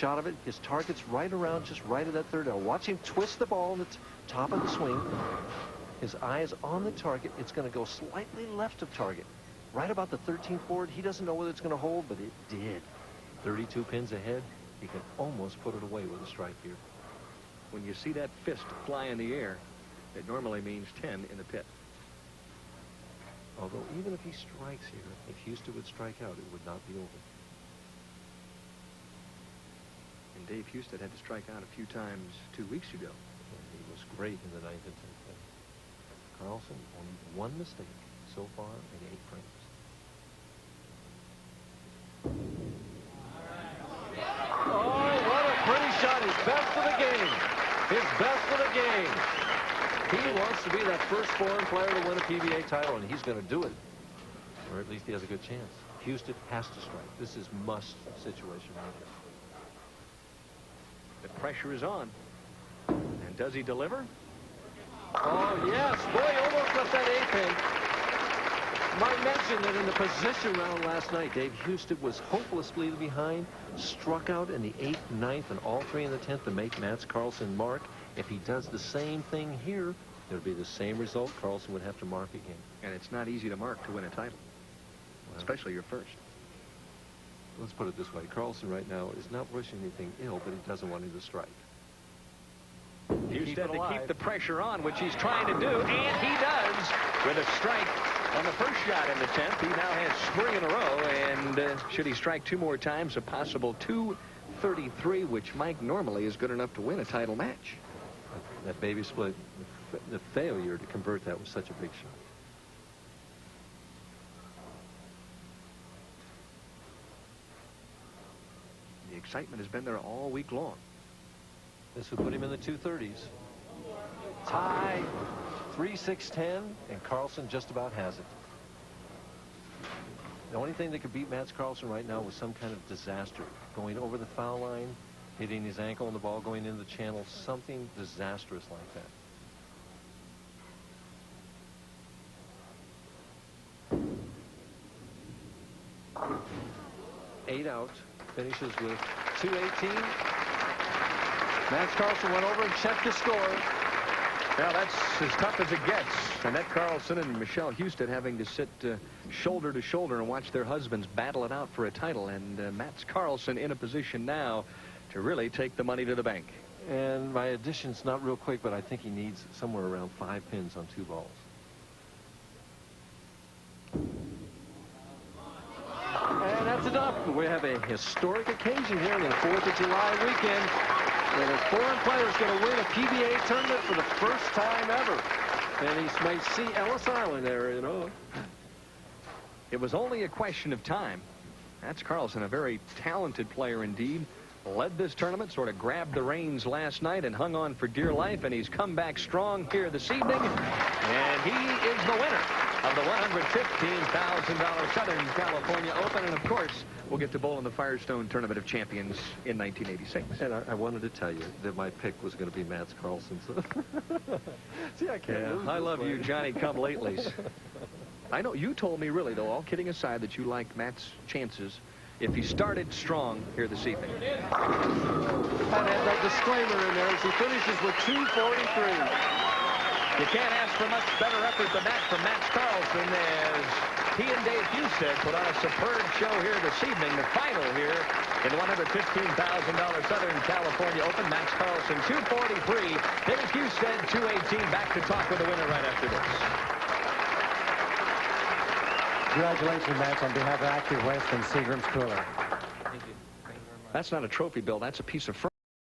shot of it. His target's right around, just right at that third. Now watch him twist the ball on the top of the swing. His eye is on the target. It's going to go slightly left of target, right about the 13th board. He doesn't know whether it's going to hold, but it did. 32 pins ahead. He can almost put it away with a strike here. When you see that fist fly in the air, it normally means 10 in the pit. Although even if he strikes here, if Husted would strike out, it would not be over. And Dave Husted had to strike out a few times 2 weeks ago. And he was great in the 9th and 10th inning. Karlsson, only one mistake so far in 8 frames. Oh, what a pretty shot. His best of the game. His best of the game. He wants to be that first foreign player to win a PBA title, and he's going to do it. Or at least he has a good chance. Husted has to strike. This is must situation right here. The pressure is on. And does he deliver? Oh, yes. Boy, almost left that A-pin. Might mention that in the position round last night, Dave Husted was hopelessly behind, struck out in the 8th, 9th, and all 3 in the 10th to make Mats Karlsson mark. If he does the same thing here, it would be the same result. Karlsson would have to mark again. And it's not easy to mark to win a title, especially your first. Let's put it this way. Karlsson right now is not wishing anything ill, but he doesn't want him to strike. Husted to keep the pressure on, which he's trying to do, and he does with a strike on the first shot in the 10th. He now has 3 in a row, and should he strike 2 more times, a possible 233, which Mike normally is good enough to win a title match. That baby split, the failure to convert that was such a big shot. The excitement has been there all week long. This would put him in the 230s. Tie, 3-6-10, and Karlsson just about has it. The only thing that could beat Mats Karlsson right now was some kind of disaster. Going over the foul line, hitting his ankle on the ball, going into the channel, something disastrous like that. 8 out, finishes with 218. Mats Karlsson went over and checked the score. Well, that's as tough as it gets. Annette Karlsson and Michelle Husted having to sit shoulder to shoulder and watch their husbands battle it out for a title. And Mats Karlsson in a position now to really take the money to the bank. And my addition's not real quick, but I think he needs somewhere around 5 pins on 2 balls. And that's enough. We have a historic occasion here on the 4th of July weekend. And a foreign player is going to win a PBA tournament for the first time ever. And he might see Ellis Island there, you know. It was only a question of time. Mats Karlsson, a very talented player indeed, led this tournament, sort of grabbed the reins last night and hung on for dear life, and he's come back strong here this evening. And he is the winner of the $115,000 Southern California Open. And, of course, we'll get to bowl in the Firestone Tournament of Champions in 1986. And I wanted to tell you that my pick was going to be Mats Karlsson. So. See, I can't lose. I love you, Johnny-come-latelys. I know you told me, really, though, all kidding aside, that you liked Matt's chances if he started strong here this evening. I'd add that disclaimer in there as he finishes with 243. You can't ask for much better effort than that from Mats Karlsson as he and Dave Husted put on a superb show here this evening. The final here in the $115,000 Southern California Open. Mats Karlsson 243. Dave Husted 218. Back to talk with the winner right after this. Congratulations, Mats, on behalf of Active West and Seagram's Cooler. Thank you. That's not a trophy, Bill. That's a piece of